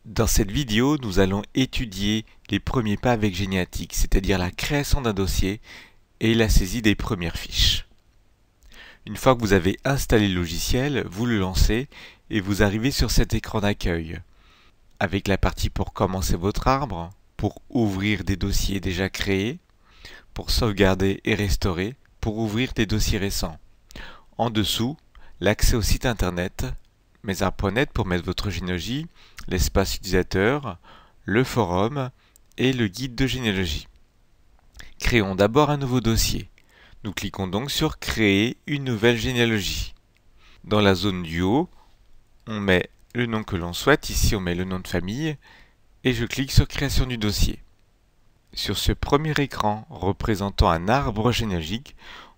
Dans cette vidéo, nous allons étudier les premiers pas avec Géniatic, c'est-à-dire la création d'un dossier et la saisie des premières fiches. Une fois que vous avez installé le logiciel, vous le lancez et vous arrivez sur cet écran d'accueil, avec la partie pour commencer votre arbre, pour ouvrir des dossiers déjà créés, pour sauvegarder et restaurer, pour ouvrir des dossiers récents. En dessous, l'accès au site internet, mesarbre.net pour mettre votre généalogie, l'espace utilisateur, le forum et le guide de généalogie. Créons d'abord un nouveau dossier. Nous cliquons donc sur Créer une nouvelle généalogie. Dans la zone du haut, on met le nom que l'on souhaite, ici on met le nom de famille, et je clique sur Création du dossier. Sur ce premier écran représentant un arbre généalogique,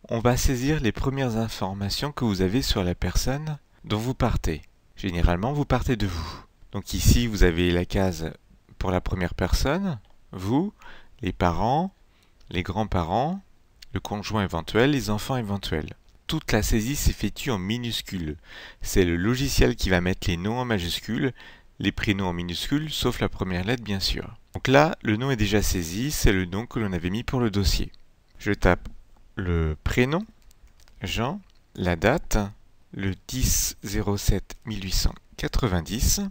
on va saisir les premières informations que vous avez sur la personne dont vous partez. Généralement, vous partez de vous. Donc ici, vous avez la case pour la première personne, vous, les parents, les grands-parents, le conjoint éventuel, les enfants éventuels. Toute la saisie s'effectue en minuscules. C'est le logiciel qui va mettre les noms en majuscules, les prénoms en minuscules, sauf la première lettre bien sûr. Donc là, le nom est déjà saisi, c'est le nom que l'on avait mis pour le dossier. Je tape le prénom, Jean, la date, le 10/07/1890,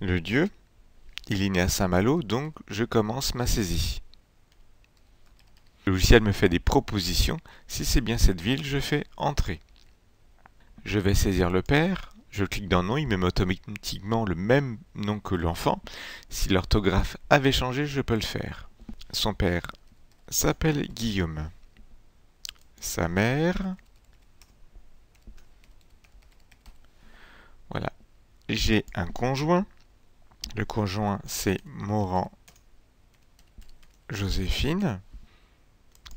le lieu, il est né à Saint-Malo, donc je commence ma saisie. Le logiciel me fait des propositions, si c'est bien cette ville, je fais Entrée. Je vais saisir le père, je clique dans Nom, il me met automatiquement le même nom que l'enfant. Si l'orthographe avait changé, je peux le faire. Son père s'appelle Guillaume. Sa mère... Voilà. J'ai un conjoint. Le conjoint, c'est Morand Joséphine.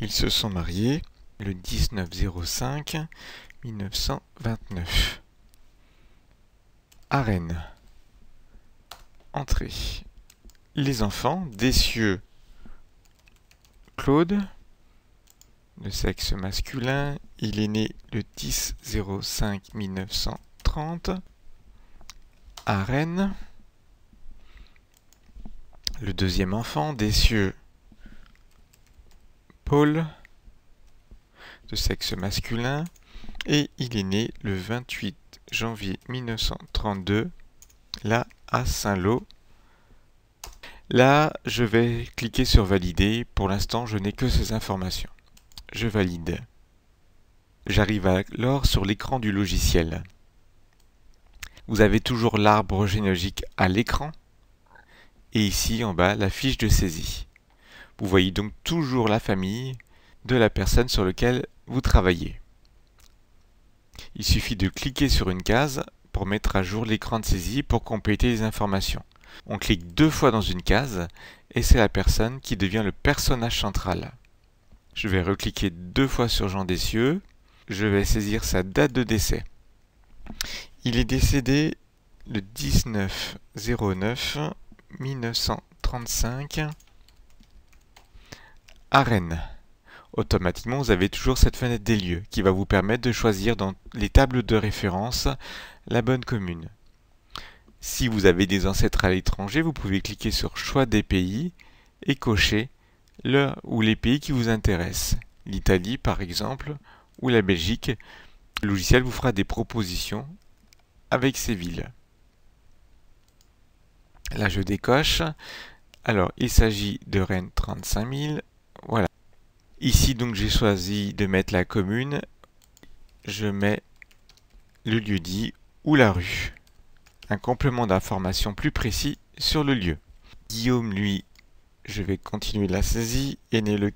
Ils se sont mariés le 19/05/1929. À Rennes. Entrée. Les enfants, Dessieux Claude, de sexe masculin. Il est né le 10/05/1930. À Rennes. Le deuxième enfant, Dessieux Paul, de sexe masculin, et il est né le 28/1932, là à Saint-Lô. Là, je vais cliquer sur Valider. Pour l'instant, je n'ai que ces informations. Je valide. J'arrive alors sur l'écran du logiciel. Vous avez toujours l'arbre généalogique à l'écran et ici en bas la fiche de saisie. Vous voyez donc toujours la famille de la personne sur laquelle vous travaillez. Il suffit de cliquer sur une case pour mettre à jour l'écran de saisie pour compléter les informations. On clique 2 fois dans une case et c'est la personne qui devient le personnage central. Je vais recliquer 2 fois sur Jean Dessieux. Je vais saisir sa date de décès. Il est décédé le 19/09/1935 à Rennes. Automatiquement, vous avez toujours cette fenêtre des lieux qui va vous permettre de choisir dans les tables de référence la bonne commune. Si vous avez des ancêtres à l'étranger, vous pouvez cliquer sur Choix des pays et cocher le ou les pays qui vous intéressent. L'Italie par exemple ou la Belgique. Le logiciel vous fera des propositions avec ces villes. Là je décoche. Alors il s'agit de Rennes 35 000. Voilà. Ici donc j'ai choisi de mettre la commune. Je mets le lieu-dit ou la rue. Un complément d'information plus précis sur le lieu. Guillaume, lui, je vais continuer la saisie, est né le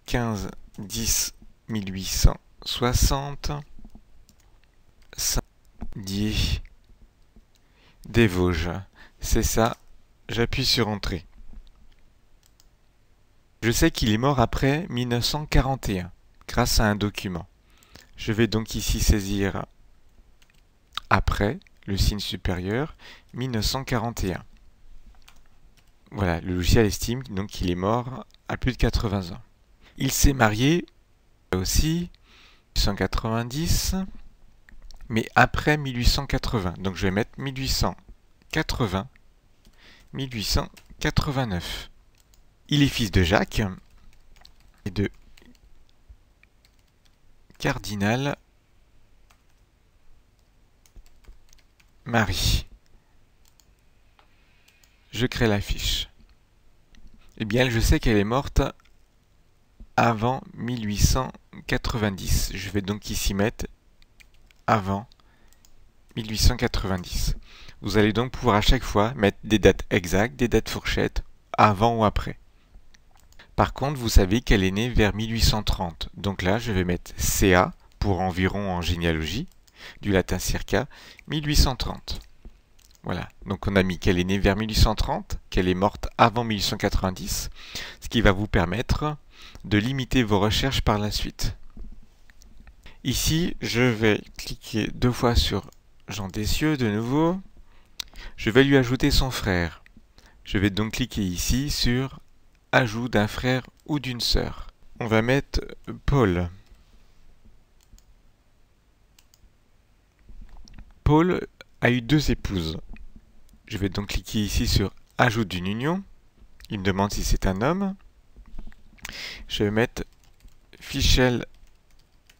15/10/1860. Saint-Dié des Vosges. C'est ça, j'appuie sur Entrée. Je sais qu'il est mort après 1941, grâce à un document. Je vais donc ici saisir après, le signe supérieur, 1941. Voilà, le logiciel estime donc qu'il est mort à plus de 80 ans. Il s'est marié aussi 1890, mais après 1880. Donc je vais mettre 1880 1889. Il est fils de Jacques et de Cardinal Marie. Je crée la fiche. Eh bien, je sais qu'elle est morte avant 1890. Je vais donc ici mettre avant 1890. Vous allez donc pouvoir à chaque fois mettre des dates exactes, des dates fourchettes, avant ou après. Par contre, vous savez qu'elle est née vers 1830. Donc là, je vais mettre CA pour environ en généalogie, du latin circa, 1830. Voilà, donc on a mis qu'elle est née vers 1830, qu'elle est morte avant 1890, ce qui va vous permettre de limiter vos recherches par la suite. Ici, je vais cliquer 2 fois sur Jean Dessieux de nouveau. Je vais lui ajouter son frère. Je vais donc cliquer ici sur Ajout d'un frère ou d'une sœur. On va mettre Paul. Paul a eu 2 épouses. Je vais donc cliquer ici sur Ajout d'une union. Il me demande si c'est un homme. Je vais mettre Fichel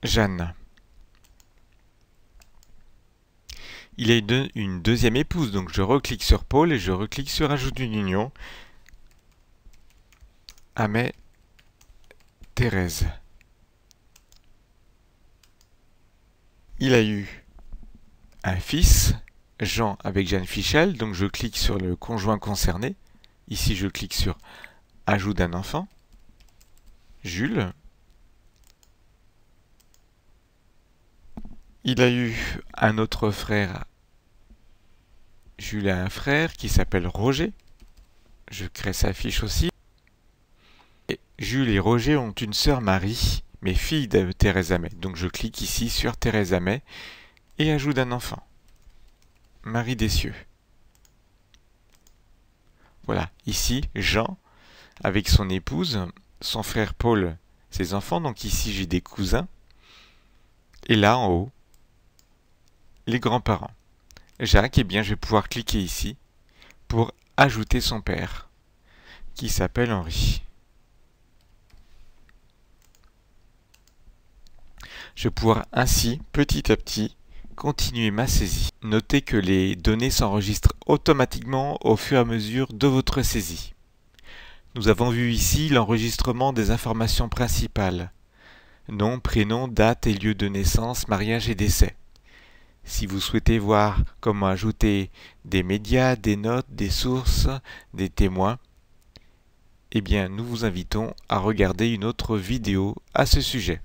Jeanne. Il a une deuxième épouse, donc je reclique sur Paul et je reclique sur Ajout d'une union. Amet Thérèse. Il a eu un fils, Jean avec Jeanne Fichel, donc je clique sur le conjoint concerné. Ici je clique sur Ajout d'un enfant, Jules. Il a eu un autre frère, Jules a un frère qui s'appelle Roger. Je crée sa fiche aussi. Et Jules et Roger ont une sœur Marie, mais fille de Thérèse Amet. Donc je clique ici sur Thérèse Amet et Ajout d'un enfant, Marie Dessieux. Voilà, ici Jean avec son épouse, son frère Paul, ses enfants. Donc ici j'ai des cousins. Et là en haut, les grands-parents. Jacques, eh bien je vais pouvoir cliquer ici pour ajouter son père, qui s'appelle Henri. Je vais pouvoir ainsi, petit à petit, continuer ma saisie. Notez que les données s'enregistrent automatiquement au fur et à mesure de votre saisie. Nous avons vu ici l'enregistrement des informations principales. Nom, prénom, date et lieu de naissance, mariage et décès. Si vous souhaitez voir comment ajouter des médias, des notes, des sources, des témoins, eh bien nous vous invitons à regarder une autre vidéo à ce sujet.